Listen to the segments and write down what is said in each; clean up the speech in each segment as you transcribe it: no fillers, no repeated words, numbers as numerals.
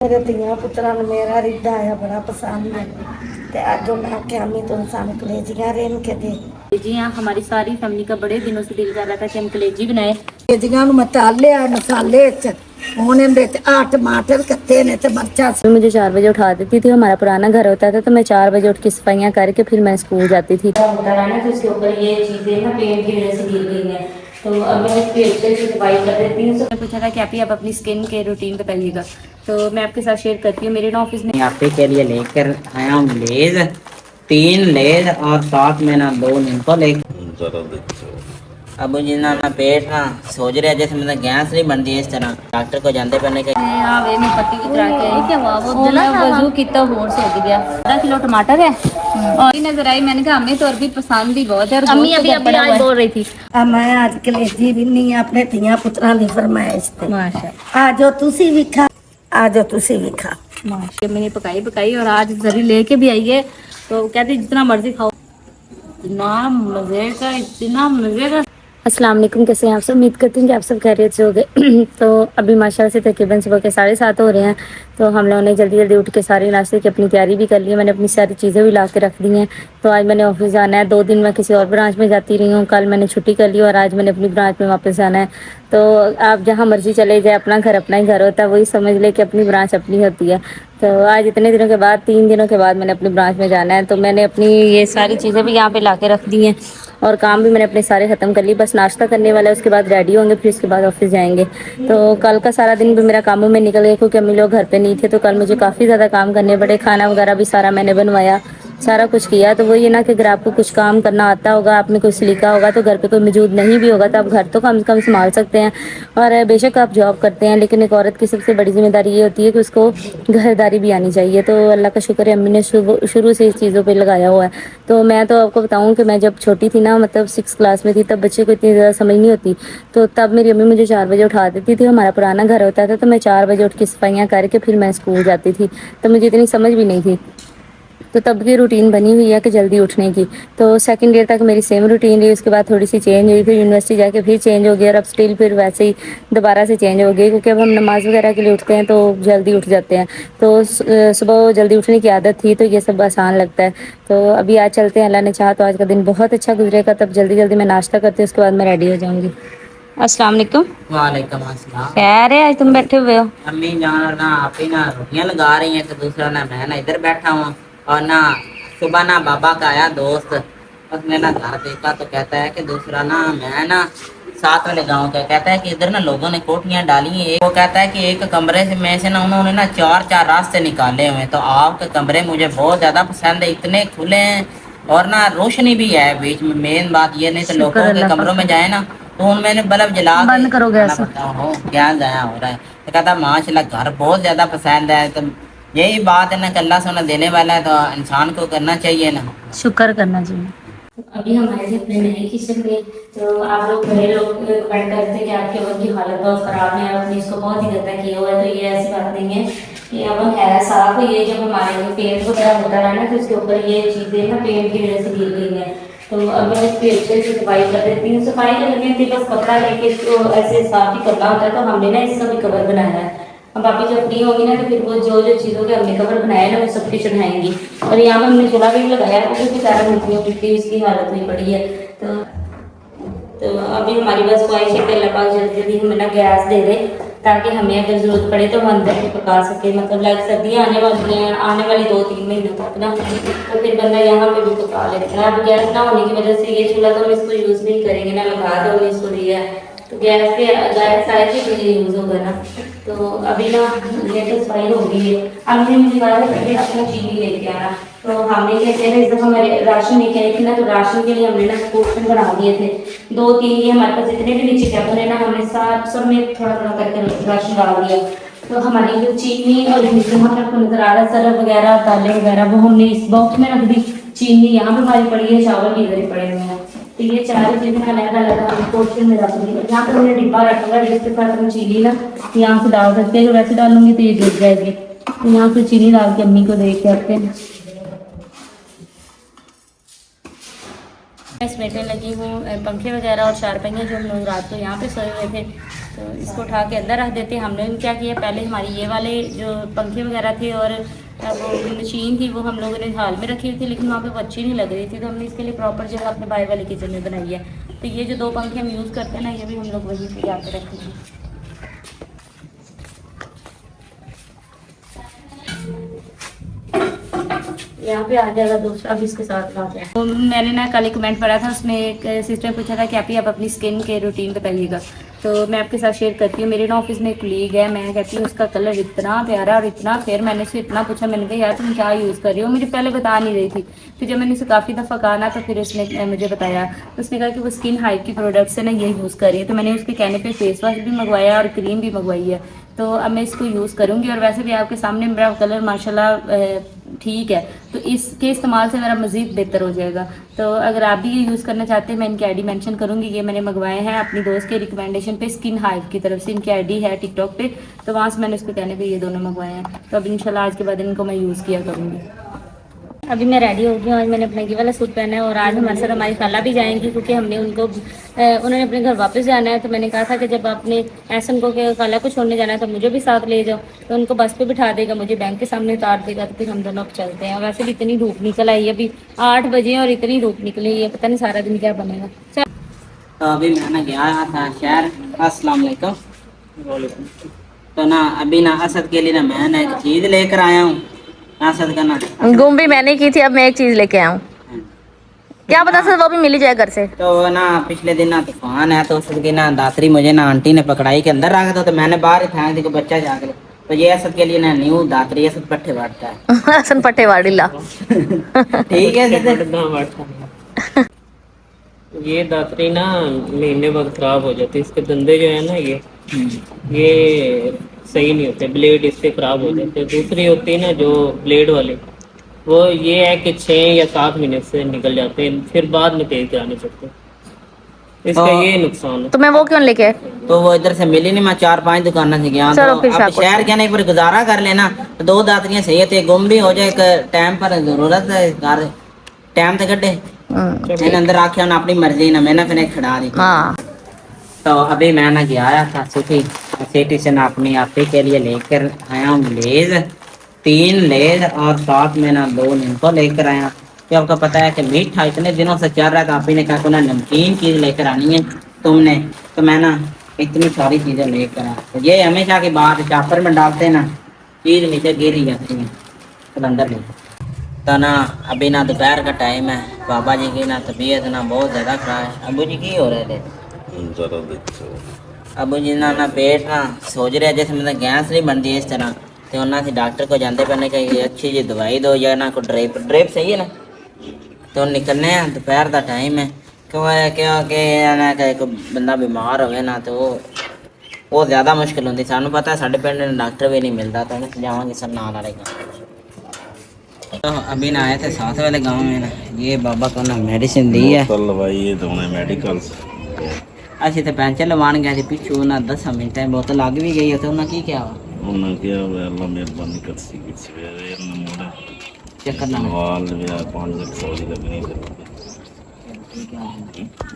मेरे धिया पुत्रा ने मेरा रिद्धा आया बड़ा पसंद है। ते अज मैं आख्या अम्मी तुम सानू कलेजियां रेन के दे। जी हाँ, हमारी सारी फैमिली का बड़े दिनों से दिल कर रहा था कि हम कलेजी बनाए। कलेजियां नु मैं तालिया मसाले च हुन इहदे च टमाटर कत्ते ने ते मरचा। मुझे 4 बजे उठा देती थी। हमारा पुराना घर होता था तो मैं 4 बजे उठ के सफाइयाँ करके फिर मैं स्कूल जाती थी। होता रहा ना तो इसके ऊपर ये चीज़ें ना पेंट की वजह से गिर गई हैं, तो अब मैं इसकी अच्छे से सफाई कर देती हूँ। उसने पूछा था कि आप अपनी स्किन केयर रूटीन बताइएगा, तो मैं आपके साथ शेयर करती हूँ। मेरे ना ऑफिस में आपके के लिए लेकर आया हूँ लेज, 3 लेज और साथ में ना 2 नींबू लेकर। अब जी ना पेट ना सोच रहे जैसे मतलब गैस नहीं बनती है, इस तरह डॉक्टर को जानते पहले के मैं पत्ती की तरह के आई क्या वो मैं वजू कितना होश हो गया। आधा किलो टमाटर है और नजर आई, मैंने कहा हमें तो अरबी पसंद ही बहुत है। अम्मी अभी अभी आज बोल रही थी मैं आज कलेजी बिन्नी अपने धिया पुत्रा दी फरमाइश ते। माशा आजो तुसी भी खा, आजो तुसी भी खा। माशा मैंने पकाई और आज जरी लेके भी आई है, तो कहती जितना मर्जी खाओ। इतना मजे का। अस्सलाम वालेकुम, कैसे हैं आप सब? उम्मीद करती हूँ कि आप सब खैरियत से हो गए। तो अभी माशाल्लाह से तकरीबन सुबह के 7:30 हो रहे हैं। तो हम लोगों ने जल्दी जल्दी उठ के सारे नाश्ते की अपनी तैयारी भी कर ली है। मैंने अपनी सारी चीज़ें भी ला के रख दी हैं। तो आज मैंने ऑफिस जाना है। 2 दिन मैं किसी और ब्रांच में जाती रही हूँ। कल मैंने छुट्टी कर ली और आज मैंने अपनी ब्रांच में वापस जाना है। तो आप जहाँ मर्जी चले जाए, अपना घर अपना ही घर होता है, वही समझ ले कि अपनी ब्रांच अपनी होती है। तो आज इतने दिनों के बाद, 3 दिनों के बाद मैंने अपनी ब्रांच में जाना है। तो मैंने अपनी ये सारी चीज़ें भी यहाँ पे ला के रख दी हैं और काम भी मैंने अपने सारे ख़त्म कर लिए। बस नाश्ता करने वाला है, उसके बाद रेडी होंगे, फिर उसके बाद ऑफिस जाएंगे। तो कल का सारा दिन भी मेरा कामों में निकल गया क्योंकि अम्मी लोग घर पे नहीं थे। तो कल मुझे काफ़ी ज़्यादा काम करने पड़े। खाना वगैरह भी सारा मैंने बनवाया, सारा कुछ किया। तो वही है ना कि अगर आपको कुछ काम करना आता होगा, आपने कुछ सीखा होगा, तो घर पे कोई मौजूद नहीं भी होगा तो आप घर तो कम से कम संभाल सकते हैं। और बेशक आप जॉब करते हैं, लेकिन एक औरत की सबसे बड़ी जिम्मेदारी ये होती है कि उसको घरदारी भी आनी चाहिए। तो अल्लाह का शुक्र है, अम्मी ने शुरू से इस चीज़ों पर लगाया हुआ है। तो मैं तो आपको बताऊं कि मैं जब छोटी थी ना, मतलब 6 क्लास में थी, तब बच्चे को इतनी ज़्यादा समझ नहीं होती। तो तब मेरी अम्मी मुझे 4 बजे उठा देती थी। हमारा पुराना घर होता था तो मैं 4 बजे उठ के सफाइयाँ करके फिर मैं स्कूल जाती थी। तो मुझे इतनी समझ भी नहीं थी। तो तब की रूटीन बनी हुई है कि जल्दी उठने की। तो सेकंड ईयर तक मेरी सेम रूटीन रही। उसके बाद थोड़ी सी चेंज हुई, फिर यूनिवर्सिटी जाके फिर चेंज हो गई और अब स्टिल फिर वैसे ही दोबारा से चेंज हो गई क्योंकि अब हम नमाज़ वगैरह के लिए उठते हैं तो जल्दी उठ जाते हैं। तो सुबह जल्दी उठने की आदत थी तो ये सब आसान लगता है। तो अभी आज चलते हैं, अल्लाह ने चाहा तो आज का दिन बहुत अच्छा गुजरेगा। तब जल्दी जल्दी मैं नाश्ता करती हूँ, उसके बाद मैं रेडी हो जाऊँगी। अस्सलाम वालेकुम। वालेकुम अस्सलाम। खैर है, आज तुम बैठे हुए हो? अम्मी जान ना आप ही ना रोटियां लगा रही हैं, तो दूसरा ना मैं ना इधर बैठा हूँ। और ना सुबह ना बाबा का आया दोस्त, उसने ना घर देखा तो कहता है कि दूसरा ना मैं ना साथ वाले गांव का कहता है कि इधर ना लोगों ने कोठियां डाली हैं। वो कहता है कि एक कमरे से में से ना उन्होंने ना 4 4 रास्ते निकाले हुए हैं। तो आपके कमरे मुझे बहुत ज़्यादा पसंद है, इतने खुले हैं और ना रोशनी भी है बीच में। मेन बात ये, नहीं तो लोगों के कमरों में जाए ना तो उन मैंने बल्ब जला के बंद करो गैस। पड़ता हो, क्या जाया हो रहा है। तो कहता माशाल्लाह घर बहुत ज़्यादा पसंद है। तो यही बात है ना कि अल्लाह सोना देने वाला है तो इंसान को करना चाहिए ना, शुक्र करना चाहिए। अभी हम आए थे अपने नए किचन में। तो आप लोग बड़े लोग कमेंट करते हैं कि आपके ओवन की हालत बहुत ख़राब है, आपने इसको बहुत ही गंदा किया हुआ है। तो ये ऐसी बात नहीं है, ये ओवन है साफ। ये जब हमारे लिए पेंट वगैरह होता रहा ना तो इसके ऊपर ये चीज़ें ना पेंट की वजह से गिर गई हैं। तो अब मैं इसकी अच्छे से सफाई कर देती हूँ। सफाई करनी थी, बस कपड़ा लेके इसको ऐसे साफ ही करना होता है। तो हमने ना इसका भी कवर बनाया है। अब आप जब फ्री होगी ना तो फिर वो जो जो चीज़ों के हमने कवर बनाया ना वो सबकी चढ़ाएंगी। और यहाँ पर हमने चूल्हा भी लगाया है क्योंकि सारा मिट्टी उसकी हालत हुई पड़ी है। तो अभी हमारी बस ख्वाहिश है कि अल्लाह पाक जल्दी जल्दी हमें ना गैस दे दे ताकि हमें अगर ज़रूरत पड़े तो हम अंदर भी पका सके। मतलब लाइक सर्दियाँ आने वाली हैं, आने वाली 2 3 महीनों तक ना, तो फिर बंदा यहाँ पे भी पका लेता है। अब गैस ना होने की वजह से ये चूल्हा तो हम इसको यूज़ नहीं करेंगे ना, लगा दो हमने इसको दिया है तो गैस आएगी तो ये यूज़ होगा ना। तो अभी ना ये तो सफाई हो गई है। अब मुझे कहा था कि अपना चीनी लेके आना। तो हमने क्या किया था, इस दफ़ा हमारे राशन लेके आई थी ना, तो राशन के लिए हमने ना पोर्शन बना दिए थे 2 3। ये हमारे पास जितने भी नीचे कैबिन है ना, हमने सब में थोड़ा थोड़ा करके राशन डाल दिया। तो हमारी जो चीनी और यहाँ पर आपको नजर आ रहा है सरफ वगैरह दालें वगैरह, वो हमने इस बॉक्स में रख दी। चीनी यहाँ पर हमारी पड़ी है, चावल भी इधर ही पड़े हुए हैं। तो ये 4 चीज़ें अलग अलग पोर्शन में रख दी। यहाँ पर हमने डिब्बा रखा हुआ है जिसके साथ हम चीनी ना यहाँ से डाल सकते हैं। अगर वैसे डालूंगी तो ये गिर जाएगी। तो यहाँ से चीनी डाल के अम्मी को दे के आते हैं। मैं समेटने लगी हूँ पंखे वगैरह और चारपाइयाँ जो हम लोग रात को यहाँ पे सोए हुए थे, तो इसको उठा के अंदर रख देते। हमने क्या किया, पहले हमारी ये वाले जो पंखे वगैरह थे और वो मशीन थी वो हम लोगों ने हाल में रखी हुई थी, लेकिन वहाँ पे वो अच्छी नहीं लग रही थी, तो हमने इसके लिए प्रॉपर जगह अपने बाहर वाले किचन में बनाई है। तो ये जो 2 पंखे हम यूज़ करते हैं ना, ये भी हम लोग वहीं पे जाके रखेंगे। यहाँ पे आ जाएगा दूसरा भी इसके साथ आ जाएगा। तो मैंने ना कल एक कमेंट पढ़ा था, उसमें एक सिस्टर ने पूछा था कि आप अपनी स्किन के रूटीन बताइएगा, तो मैं आपके साथ शेयर करती हूँ। मेरे ना ऑफिस में एक कलीग है, मैं कहती हूँ उसका कलर इतना प्यारा और इतना, फिर मैंने उससे इतना पूछा, मैंने कहा यार तुम क्या यूज़ कर रही हो, मुझे पहले बता नहीं रही थी। फिर जब मैंने उसे काफ़ी दफ़ा कहा ना, तो फिर उसने मुझे बताया, तो उसने कहा कि वो स्किन हाइप की प्रोडक्ट्स है ना ये यूज़ कर रही है। तो मैंने उसके कहने पर फेस वॉश भी मंगवाया और क्रीम भी मंगवाई है, तो अब मैं इसको यूज़ करूँगी। और वैसे भी आपके सामने मेरा कलर माशाल्लाह ठीक है, तो इसके इस्तेमाल से मेरा मज़ीद बेहतर हो जाएगा। तो अगर आप भी ये यूज़ करना चाहते हैं, मैं इनकी आईडी मेंशन करूँगी। ये मैंने मंगवाए हैं अपनी दोस्त के रिकमेंडेशन पे, स्किन हाइव की तरफ से इनकी आईडी है टिकटॉक पे, तो वहाँ से मैंने उसके कहने पे ये दोनों मंगवाए हैं। तो अब इंशाल्लाह आज के बाद इनको मैं यूज़ किया करूँगी। अभी मैं रेडी हो गई हूँ, आज मैंने अपना ये वाला सूट पहना है और आज हमारे साथ हमारी खाला भी जाएंगी, क्योंकि हमने उन्होंने अपने घर वापस जाना है। तो मैंने कहा था कि जब आपने ऐसा को के खाला को छोड़ने जाना है तो मुझे भी साथ ले जाओ, तो उनको बस पे बिठा देगा, मुझे बैंक के सामने उतार देगा, तो फिर हम दोनों अब चलते हैं। वैसे भी इतनी धूप निकल आई है, अभी 8 बजे और इतनी धूप निकली है, पता नहीं सारा दिन क्या बनेगा। तो अभी मैंने गया था शहर। अस्सलाम वालेकुम। तो ना अभी ना असद के लिए ना मैं ना एक चीज़ लेकर आया हूँ। असद का ना गुम भी मैंने की थी, अब मैं एक चीज लेके आया हूँ। क्या पता सर वो भी मिल ही जाए घर से। तो ना पिछले दिन ना तूफान है, तो उसकी ना दातरी मुझे ना आंटी ने पकड़ाई के अंदर रखा था, तो मैंने बाहर फेंक दी, बच्चा जाके। तो ये असद के लिए ना न्यू दातरी असद पट्टे बांटता है। हसन पट्टे वाड़ीला। ठीक है ये दातरी ना महीने बाद खराब हो जाती है, इसके धंधे जो है ना ये सही नहीं होते, ब्लेड इससे खराब हो जाते हैं। दूसरी होती है ना जो ब्लेड वाले, वो ये है कि 6 या 7 महीने से निकल जाते हैं, फिर बाद में तेज कराने पड़ते हैं। इसका ये नुकसान है। तो मैं वो क्यों लेके आए? तो वो इधर से मिली नहीं, मैं 4-5 दुकानों से गया। चलो तो फिर अब शहर के एक बार गुजारा कर लेना, तो 2 दातरियां सही है, गुम भी हो जाए, एक टाइम पर जरूरत है टाइम तो कटे। मैंने अंदर आके ना अपनी मर्जी ना मैंने फिर खड़ा दी। हाँ तो अभी मैं ना गया था सिटी से ना अपनी आपी के लिए लेकर आया हूँ लेज, 3 लेज और साथ में ना 2 नींबू लेकर आया। तो आपको पता है कि मीठा इतने दिनों से चल रहा था, आप ही ने कहा ना नमकीन चीज़ लेकर आनी है तुमने, तो मैं ना इतनी सारी चीज़ें लेकर आया। तो ये हमेशा की बात चापर में डालते ना चीज़ नीचे गिर ही जाती है सिलेंडर में। तो ना अभी ना दोपहर का टाइम है, बाबा जी की ना तबीयत ना बहुत ज़्यादा खराब है। अबू जी की हो रहे थे? अबू जी ना पेट ना सोच रहे जैसे मतलब गैस नहीं बनती इस तरह, तो उन्होंने डॉक्टर को जाते पहले कही अच्छी जी दवाई दो या ना को ड्रिप सही है ना। तो निकलने हैं, दोपहर का टाइम है, क्योंकि एक बंदा बीमार हो ना तो वो ज़्यादा मुश्किल होती। सानू पता है साढ़े पिंड डॉक्टर भी नहीं मिलता, तो उन्हें जावांगे सर नाल वाले गाँव। तो अभी ना आए थे साथ वाले गांव में ना, ये बाबा को ना मेडिसिन दी है मेडिकल। अच्छी तो पेंशन लवान गया थी पिछू ना 10 मिनट बोतल लग भी गई है, तो उन्हें की क्या मेहरबानी कर चक्कर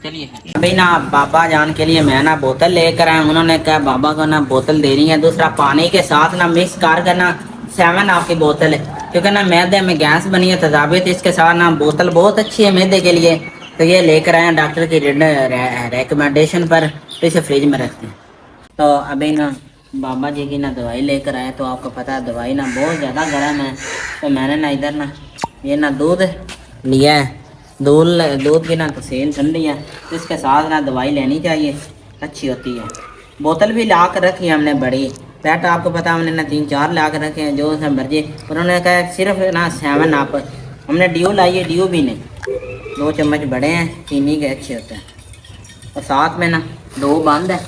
चलिए। अभी ना बाबा जान के लिए मैं ना बोतल लेकर आया। उन्होंने कहा बाबा को ना बोतल देनी है, दूसरा पानी के साथ ना मिक्स कर ना 7 आपकी बोतल है, क्योंकि ना मैदे में गैस बनी है तजाबियत, इसके साथ ना बोतल बहुत अच्छी है मैदे के लिए। तो ये लेकर आए डॉक्टर की रिकमेंडेशन पर, तो इसे फ्रिज में रखते हैं। तो अभी ना बाबा जी की ना दवाई लेकर आए, तो आपको पता है दवाई ना बहुत ज़्यादा गर्म है। तो मैंने ना इधर ना ये ना दूध लिया है, दूध की ना तसील ठंडी है, तो इसके साथ ना दवाई लेनी चाहिए, अच्छी होती है। बोतल भी ला कर रखी है हमने बड़ी, पैट आपको पता हमने ना 3-4 ला कर रखे हैं, जो मर्जी। उन्होंने कहा सिर्फ ना 7 आप, हमने ड्यू लाई है, ड्यू भी नहीं, 2 चम्मच बड़े हैं चीनी के, अच्छे होते हैं। और साथ में ना 2 बंद है,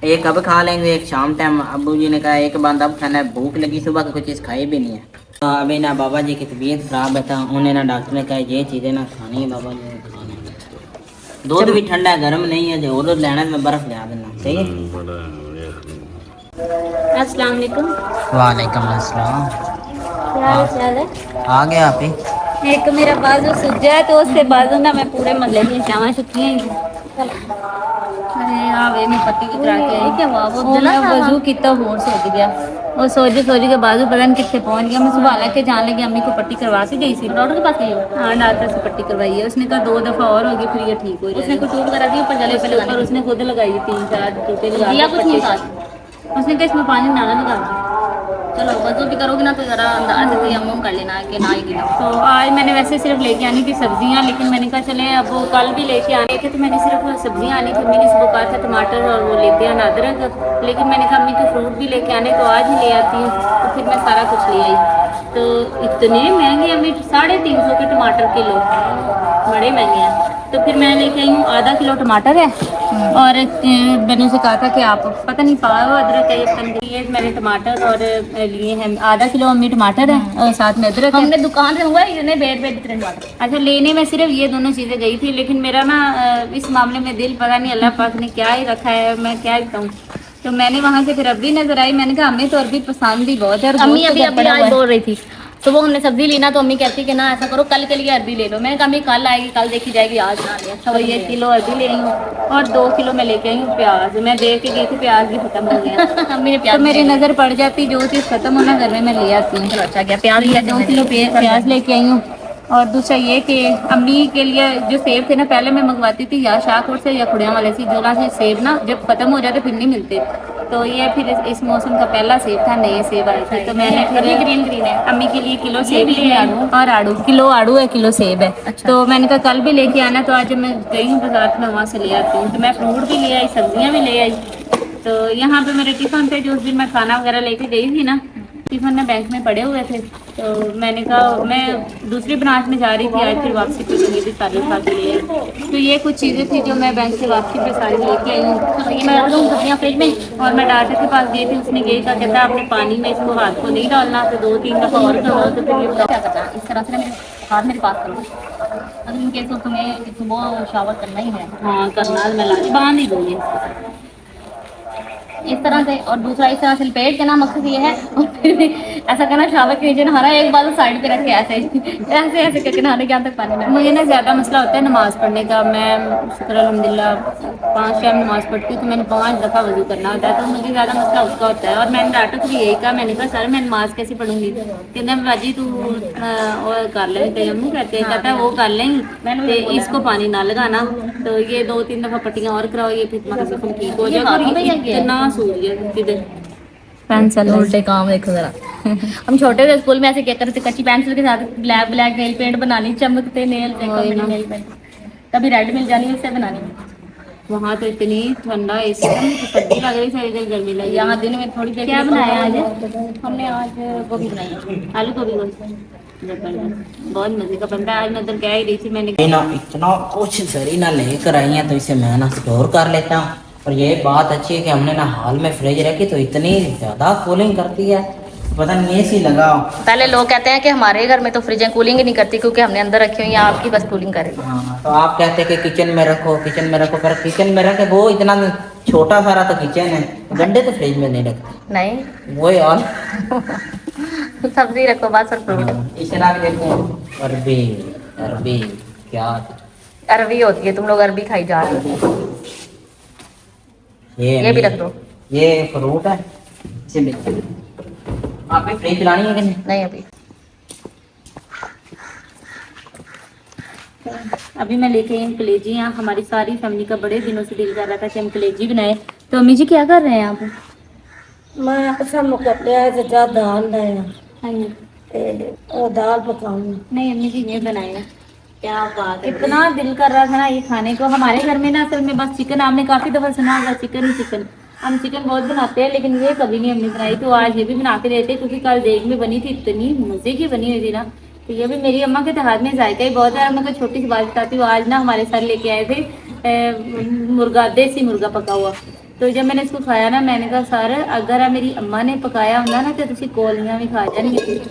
एक अब खा लेंगे, एक शाम टाइम। अबू जी ने कहा एक बंद अब खाना है, भूख लगी, सुबह का कुछ चीज़ खाई भी नहीं है। तो अभी ना बाबा जी की तबीयत ख़राब है, था उन्हें ना डॉक्टर ने कहा ये चीज़ें ना खानी है बाबा जी ने खानी है। दूध भी ठंडा है, गर्म नहीं है, जो दूध लेना है मैं बर्फ़ ले देना, सही है। अस्सलाम वालेकुम। वालेकुम अस्सलाम। क्या हाल चाल है? आ गया आप ही? एक मेरा बाजू सुजा है तो उससे बाजू ना मैं पूरे महल्ले में चावा चुकी हैं। अरे हाँ वे मैं पट्टी करा के आई क्या हुआ वो मैं वजू कितना होश हो गया वो सोचे के बाजू पता नहीं कितने पहुंच गया। मैं सुबह के जान लगी अम्मी को पट्टी करवा के गई थी डॉक्टर के पास गई हो। हाँ डॉक्टर से पट्टी करवाई है उसने कहा 2 दफा और होगी फिर ये ठीक हो जाएगा। उसने कुछ टूट करा दी ऊपर जले पहले ऊपर उसने खुद लगाई 3-4 टूटे लगा कुछ नहीं कहा उसने कहा इसमें पानी डालना लगा। चलो वजू भी करोगे ना तो जरा अंदाज से अमूम कर लेना कि ना ही तो आज मैंने वैसे सिर्फ लेके आनी थी सब्जियां लेकिन मैंने कहा चले अब वो कल भी लेके आने थे तो मैंने सिर्फ सब्जियां आनी थी। मैंने सुबह कहा था टमाटर और वो लेते हैं अदरक लेकिन मैंने कहा अम्मी को फ्रूट भी लेके आने तो आज ही ले आती हूँ तो फिर मैं सारा कुछ ले आई। तो इतने महंगे अम्मी 350 के टमाटर किलो बड़े महंगे हैं। तो फिर मैं लेके आई हूँ आधा किलो टमाटर है और मैंने उसे कहा था कि आप पता नहीं पाव अदरक है ये मैंने टमाटर और लिए हैं आधा किलो अम्मी टमाटर है और साथ में अदरक हमने दुकान से हुआ टमाटर। अच्छा लेने में सिर्फ ये दोनों चीज़ें गई थी लेकिन मेरा ना इस मामले में दिल पता नहीं अल्लाह पाक ने क्या ही रखा है मैं क्या ही बताऊँ। तो मैंने वहाँ से फिर अरबी नजर आई मैंने कहा हमें तो अरबी पसंद भी बहुत है। अम्मी अभी आज बोल रही थी तो वो हमने सब्जी ली ना तो अम्मी कहती कि ना ऐसा करो कल के लिए अरबी ले लो। मैंने कहा अम्मी कल आएगी कल देखी जाएगी आज ना ले। अच्छा वही 1 किलो अरबी ले आई हूँ और 2 किलो मैं लेके आई हूँ प्याज। मैं देख के गई थी प्याज भी खत्म हो गया अम्मी ने प्याज तो मेरी नज़र पड़ जाती जो चीज़ खत्म होना घर में मैं ले आती हूँ। चलो अच्छा गया प्याज 2 किलो प्याज लेके आई हूँ। और दूसरा ये कि अम्मी के लिए जो सेब थे ना पहले मैं मंगवाती थी या शाहकोट से या खुड़िया वाले से जोला से सेब ना जब खत्म हो जाते फिर नहीं मिलते तो ये फिर इस मौसम का पहला सेब था नए सेब आए थे तो मैंने फिर ग्रीन है अम्मी के लिए किलो सेब ले आई और आड़ू किलो आड़ू है किलो सेब है। अच्छा। तो मैंने कहा कल भी लेके आना तो आज मैं गई हूँ बाजार में वहाँ से ले आती हूँ। तो मैं फ्रूट भी ले आई सब्जियाँ भी ले आई। तो यहाँ पे मेरे टिफिन पे जो उस दिन मैं खाना वगैरह लेके गई थी ना टिफिन में बैंक में पड़े हुए थे तो मैंने कहा मैं दूसरी ब्रांच में जा रही थी आज फिर वापसी पे लगी थी सारी खा के लिए। तो ये कुछ चीज़ें थी जो मैं बैंक से वापसी पे सारी लेके आई हूँ। ये मैं रख दूँ सब्जियाँ फ्रिज में और मैं डॉक्टर के पास गई थी उसने यही कहा कहता आपने पानी में इसको हाथ को नहीं डालना तो 2-3 दफ़ा और करो तो फिर ये क्या करता इस तरह से मेरे हाथ मेरे पास करो अगर इनके तो तुम्हें सुबह शावर करना ही है। हाँ करना मैं ला बांध ही दूँगी इस तरह से और दूसरा इस तरह से लपेट के ना मकसद ये है और फिर भी ऐसा करना शावर के नीचे नहाना एक बार साइड पे रख के ऐसे ऐसे ऐसे करके नहाने के तक पानी में। मुझे ना ज़्यादा मसला होता है नमाज़ पढ़ने का। मैं शुक्र अल्हम्दुलिल्लाह 5 टाइम नमाज़ पढ़ती हूँ तो मैंने 5 दफ़ा वज़ू करना होता है तो मुझे ज़्यादा मसला उसका होता है। और मैंने डॉक्टर को भी यही कहा मैंने कहा सर मैं नमाज़ कैसे पढ़ूंगी कहते हैं बाजी तू और कर लेंगे तयम्मुम कहते हैं कहता है वो कर लेंगे इसको पानी ना लगाना तो ये 2-3 दफ़ा पट्टियाँ और कराओ ये फिर तुम्हारा जख्म ठीक हो जाएगा। पेंसिल उल्टे काम देखो जरा हम छोटे थे स्कूल में ऐसे क्या करते कच्ची पेंसिल के साथ ब्लैक ब्लैक नेल पेंट बनानी चमकते नेल नेल पेंट कभी रेड मिल जानी उससे बनानी। वहाँ तो इतनी ठंडा एकदम सर्दी लग रही सारी गर्मी लगी। यहाँ दिन में थोड़ी देर क्या बनाया आज हमने आज गोभी बनाई आलू गोभी बहुत मजे का बनता है। आज मैं उधर कह ही रही थी मैंने ना इतना कुछ जरीना लेकर आई है तो इसे मैं ना स्टोर कर लेता हूँ। और ये बात अच्छी है कि हमने ना हाल में फ्रिज रखी तो इतनी ज़्यादा कूलिंग करती है पता नहीं ऐसी लगा। पहले लोग कहते हैं कि हमारे घर में तो फ्रिजें कूलिंग ही नहीं करती क्योंकि हमने अंदर रखी हुई है आपकी बस कूलिंग करेगी। हाँ तो आप कहते हैं कि किचन में रखो पर किचन में रखे वो इतना छोटा सारा तो किचन है गंडे तो फ्रिज में नहीं रखते नहीं वो यार सब्जी रखो बस और फ्रूट। इसे रख देते हैं अरबी क्या अरबी होती है तुम लोग अरबी खाई जा रहे हो ये भी रख दो ये फ्रूट है इसे भी आप भी फ्रिज चलानी है कि नहीं अभी अभी मैं लेके आई कलेजियाँ। हमारी सारी फैमिली का बड़े दिनों से दिल कर रहा था कि हम कलेजी बनाए। तो अम्मी जी क्या कर रहे हैं आप? मैं पसंद कपड़े जजा दाल लाया हाँ जी और दाल पकाऊंगी। नहीं अम्मी जी ये बनाए क्या बात है इतना दिल कर रहा था ना ये खाने को। हमारे घर में ना असल में बस चिकन आपने काफ़ी दफ़ा सुना होगा चिकन हम चिकन बहुत बनाते हैं लेकिन ये कभी नहीं हमने बनाई। तो आज ये भी बना के देते क्योंकि कल देख में बनी थी इतनी मज़े की बनी हुई थी ना। तो ये भी मेरी अम्मा के हाथ में जायका ही बहुत है। मैं कोई छोटी सी बात बताती हूँ आज ना हमारे साथ लेके आए थे मुर्गा देसी मुर्गा पका हुआ। तो जब मैंने इसको खाया ना मैंने कहा सर अगर मेरी अम्मा ने पकाया होंगे ना तो तुम कोलियाँ भी खा जाएंगे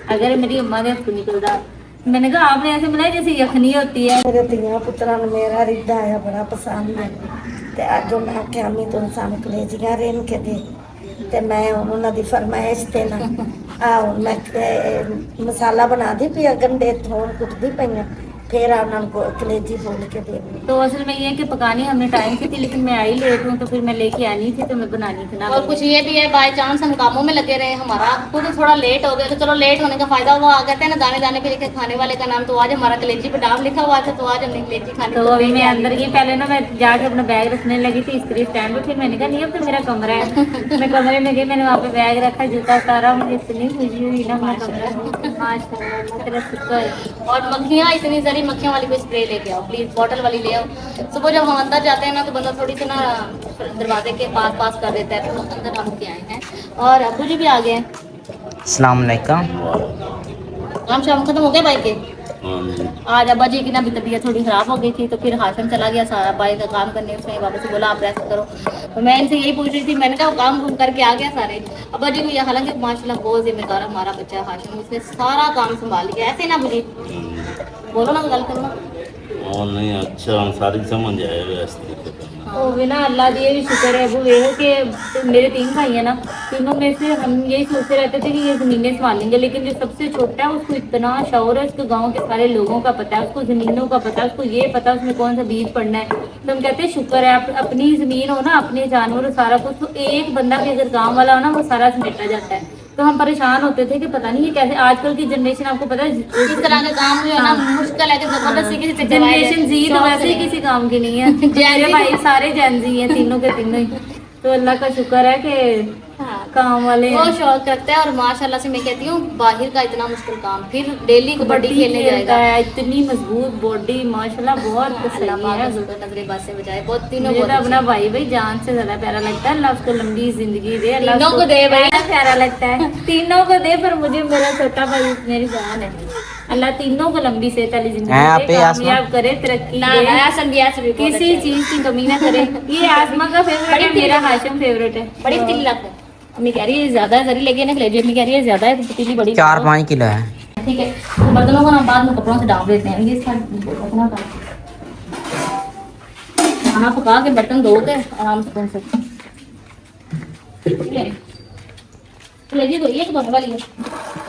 अगर मेरी अम्मा ने हथों निकलता। मैंने कहा आपने ऐसे बनाया जैसे यखनी होती है। मेरे तियां पुत्रा ने मेरा रिद्धा आया बड़ा पसंद है तो अज मैं आख्या अम्मी तुम सानू कलेजियां रेन के दे ਤੇ ਮੈਂ ਉਹਨਾਂ ਦੀ ਫਰਮਾਇਸ਼ ਤੇ ਨਾ ਹੁਣ ਮੈਂ ਮਸਾਲਾ ਬਣਾਦੀ ਪਈ ਗੰਡੇ ਥੋੜ ਕੁੱਟਦੀ ਪਈਆਂ फिर आपको कलेजी बोल के दे तो असल में ये है कि पकानी हमने टाइम की थी, लेकिन मैं आई लेट हूँ तो फिर मैं लेके आनी थी तो मैं बनानी थी ना। और कुछ ये भी है बाय चांस हम कामों में लगे रहे, हमारा खुद थोड़ा लेट हो गया तो चलो लेट होने का फायदा वो आ कहते हैं ना दाने दाने पे लिखे खाने वाले का नाम, तो आज हमारा कलेजी पे नाम लिखा हुआ था तो आज हमने कलेजी खाने तो अभी मैं अंदर गई, पहले ना मैं जाके अपना बैग रखने लगी थी इस्त्री स्टैंड पे, फिर मैंने कहा नहीं अब तो मेरा कमरा है मैं कमरे में गई, मैंने वहाँ पे बैग रखा, जूता उतारा, मुझे इतनी खुशी हुई ना अपना कमरा माशाल्लाह तेरा शुक्र। और मक्खियाँ इतनी सारी मक्खियों वाली कोई स्प्रे लेके आओ प्लीज, बॉटल वाली ले आओ। सुबह जब हम अंदर जाते हैं ना तो बंदा थोड़ी सी ना दरवाजे के पास कर देता है, तो अंदर हम के आए हैं और अबू जी भी आ गए हैं। अस्सलाम वालेकुम। काम शाम खत्म हो गया भाई के? हाँ जी। आज अब्बा जी की ना भी तबीयत थोड़ी ख़राब हो गई थी तो फिर हाशम चला गया सारा भाई का काम करने, उसने बाबा से बोला आप रेस्ट करो, तो मैं इनसे यही पूछ रही थी, मैंने कहा काम कुम करके आ गया सारे। अब्बा जी को ये हालांकि माशाल्लाह बहुत जिम्मेदार हमारा बच्चा हाशम, उसने सारा काम संभाल लिया, ऐसे ना बुझी बोलो ना गल करो ना। और नहीं अच्छा हम सारी समझ आए व्यवस्थित करना। वो भी ना अल्लाह दिए भी शुक्र है वो ये है कि मेरे 3 भाई हैं ना, तीनों में से हम यही सोचते रहते थे कि ये ज़मीनें संभालेंगे, लेकिन जो सबसे छोटा है उसको इतना शौर है, उसको गांव के सारे लोगों का पता है, उसको ज़मीनों का पता है, उसको ये पता है उसमें कौन सा बीज पड़ना है। तो हम कहते हैं शुक्र है आप अपनी ज़मीन हो ना, अपने जानवर हो, सारा कुछ, तो एक बंदा भी अगर गाँव वाला हो ना वो सारा समेटा जाता है। तो हम परेशान होते थे कि पता नहीं ये कैसे आजकल की जनरेशन, आपको पता है इस तरह का काम जो है ना मुश्किल है कि जबरदस्ती किसी से करवाया जाए। जनरेशन जी तो वैसे ही किसी काम की नहीं है मेरे भाई सारे जैन जी हैं, तीनों के तीनों ही, तो अल्लाह का शुक्र है कि काम वाले वो शौक रखता है। और माशाल्लाह से मैं कहती हूँ बाहर का इतना मुश्किल काम, फिर डेली कबड्डी खेलने जाएगा है, इतनी मजबूत बॉडी माशाल्लाह बहुत सही है, नजरेबाज से बचाए बहुत तीनों मुझे बहुत तो अपना भाई भाई जान से ज्यादा प्यारा लगता है, अल्लाह उसको लंबी जिंदगी दे, अल्लाह तीनों उसको को दे भाई। बड़ा प्यारा लगता है तीनों को दे, पर मुझे मेरा छोटा भाई मेरी जान है, अल्लाह तीनों को लंबी सेहत वाली जिंदगी दे, कामयाब करे, तरक्की ना दे, ना ऐसा भी ऐसा भी बहुत किसी अच्छा है। चीज की कमी ना करे। ये आसमा का फेवरेट है, मेरा हाशिम फेवरेट है। बड़ी पतीली लाते हैं, अम्मी कह रही है ज्यादा है, जरी लेके ना कलेजी, अम्मी कह रही है ज्यादा है तो पतीली बड़ी 4-5 किलो है। ठीक है, तो बर्तनों को ना बाद में कपड़ों से डाल देते हैं, ये बर्तनों का खाना पका के बर्तन धो के आराम से कौन से ठीक है। कलेजी धोइए कि धोने वाली है,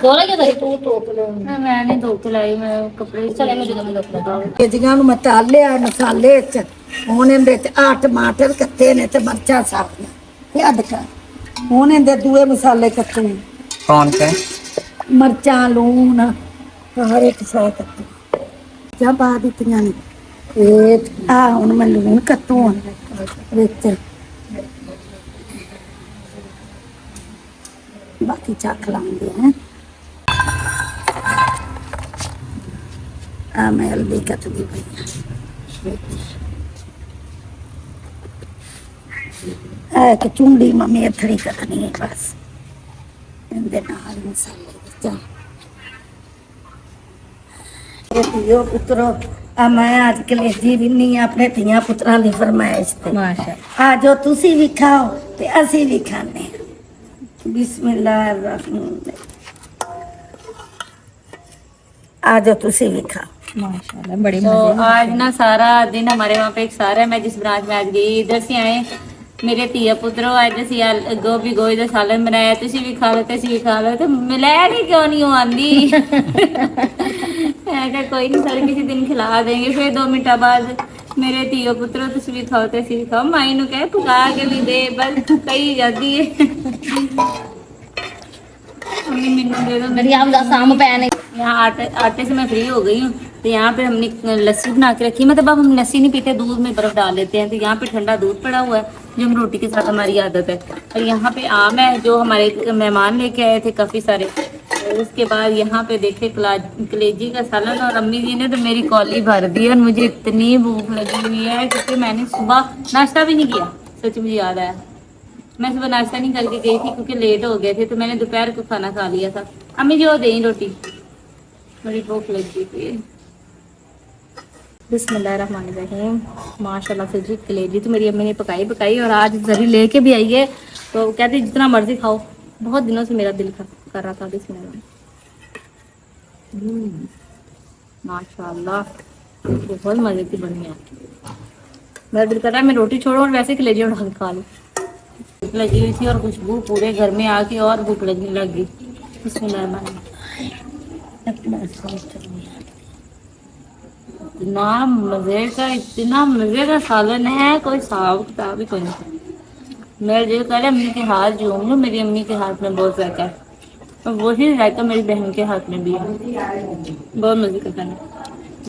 धो रही है तू ਧੋਪ ਲੈ मैं नहीं धो के लाई, मैं कपड़े चले मुझे तो मैं धो ਕਲੇਜੀਆਂ ਨੂੰ ਮੈਂ ਤਲ ਲਿਆ ਮਸਾਲੇ ਚ, ਹੁਣ ਇਹਦੇ ਚ ਆ ਟਮਾਟਰ ਕੱਤੇ ਨੇ ਤੇ ਮਿਰਚਾਂ ਸਾਫੀਆਂ ਤੇ ਅਦਰਕ, ਹੁਣ ਇਹਦੇ ਦੂਏ ਮਸਾਲੇ ਕੱਟੇ ਨੇ, कौन से? ਮਿਰਚਾਂ ਲੂਣ ਹਰ ਇੱਕ ਸ਼ੈ ਕੱਟੀ ਜਾਂ ਪਾ ਦਿੱਤੀਆਂ ਨੇ। ਇਹ ਆ ਹੁਣ ਮੈਂ ਲੂਣ ਕੱਟੂ ਹੁਣ ਵਿੱਚ, ਬਾਕੀ ਚੱਖ ਲਾਂਗੇ ਹੈ। ਆ ਮੈਂ ਹਲਦੀ ਕੱਟਦੀ ਪਈ ਆ ਕਿ ਚੁੰਡੀ ਮੰਮੀ ਇੱਥੇ ਕੱਟਣੀ ਹੈ ਬਸ, ਇਹਦੇ ਨਾਲ ਮਸਾਲੇ ਵਿੱਚ ਧੀਓ ਪੁੱਤਰੋ ਆ ਮੈਂ ਅੱਜ ਕਲੇਜੀ ਰਿੰਨੀ ਆਪਣੇ ਧੀਆਂ ਪੁੱਤਰਾਂ ਦੀ ਫਰਮਾਇਸ਼ ਤੇ माशाल्लाह। ਆ ਜੋ ਤੁਸੀਂ ਵੀ ਖਾਓ ਤੇ ਅਸੀਂ ਵੀ ਖਾਣੇ ਹਾਂ। ਬਿਸਮਿਲ੍ਲਾਹਿਰ ਰਹਿਮਾਨ ਆ ਜੋ ਤੁਸੀਂ ਵੀ ਖਾਓ। माशाल्लाह बड़ी तो आज ना सारा दिन हमारे वहाँ पे एक सारा है, मैं जिस ब्रांच में आज गई इधर से आए मेरे ਧੀਆ ਪੁੱਤਰੋ, ਅੱਜ ਅਸੀਂ ਗੋਭੀ ਗੋਈ ਦਾ ਸਾਲਨ ਬਣਾਇਆ, ਤੁਸੀਂ ਵੀ ਖਾ ਲਓ ਤੇ ਅਸੀਂ ਵੀ ਖਾ ਲਓ, ਤੇ ਮਿਲਿਆ ਨਹੀਂ ਕਿਉਂ ਨਹੀਂ ਉਹ ਆਂਦੀ ਮੈਂ ਕਿਹਾ ਕੋਈ ਨਹੀਂ ਸਾਰੇ ਕਿਸੇ ਦਿਨ ਖਿਲਾ ਦੇंगे। फिर 2 मिनट बाद मेरे ਧੀਓ ਪੁੱਤਰੋ ਤੁਸੀਂ ਵੀ ਖਾਓ ਤੇ ਅਸੀਂ ਵੀ ਖਾਓ, ਮਾਈ ਨੂੰ ਕਹੇ ਪਕਾ ਕੇ ਵੀ ਦੇ, बस कही जाती है मम्मी मैनू दे दो मेरी आप शाम पैन यहाँ आटे से मैं फ्री हो गई हूँ, तो यहाँ पे हमने लस्सी बना के रखी है, मतलब अब हम लस्सी नहीं पीते, दूध में बर्फ डाल लेते हैं, तो यहाँ पे ठंडा दूध पड़ा हुआ है जो हम रोटी के साथ हमारी आदत है। और यहाँ पे आम है जो हमारे मेहमान लेके आए थे काफ़ी सारे, और उसके बाद यहाँ पे देखे कलेजी का सालन, और अम्मी जी ने तो मेरी कॉली भर दी, और मुझे इतनी भूख लगी हुई है क्योंकि मैंने सुबह नाश्ता भी नहीं किया, सच मुझे याद आया मैं सुबह नाश्ता नहीं करके गई थी क्योंकि लेट हो गए थे, तो मैंने दोपहर को खाना खा लिया था। अम्मी जी वो दें रोटी, बड़ी भूख लगी थी। बिस्मिल्लाहिर्रहमानिर्रहीम। माशाल्लाह से जी कलेजी तो मेरी अम्मी ने पकाई और आज जरी लेके भी आई है, तो कहती जितना मर्जी खाओ, बहुत दिनों से मेरा दिल कर रहा था। बिस्मिल्लाह माशाल्लाह बहुत मजे की बनी है, मेरा दिल कर रहा है मैं रोटी छोड़ूं और वैसे कलेजी उठा के खा लूँ। लगी हुई थी और खुशबू पूरे घर में आके और भूख लगने लगी। इतना मजे का सालन है, कोई हिसाब किताब ही कोई नहीं। मेरे दिल कर रहा है अम्मी के हाथ झूम लूं, मेरी अम्मी के हाथ में बहुत जायका है और वही जायका मेरी बहन के हाथ में भी है। बहुत मजे का खाना।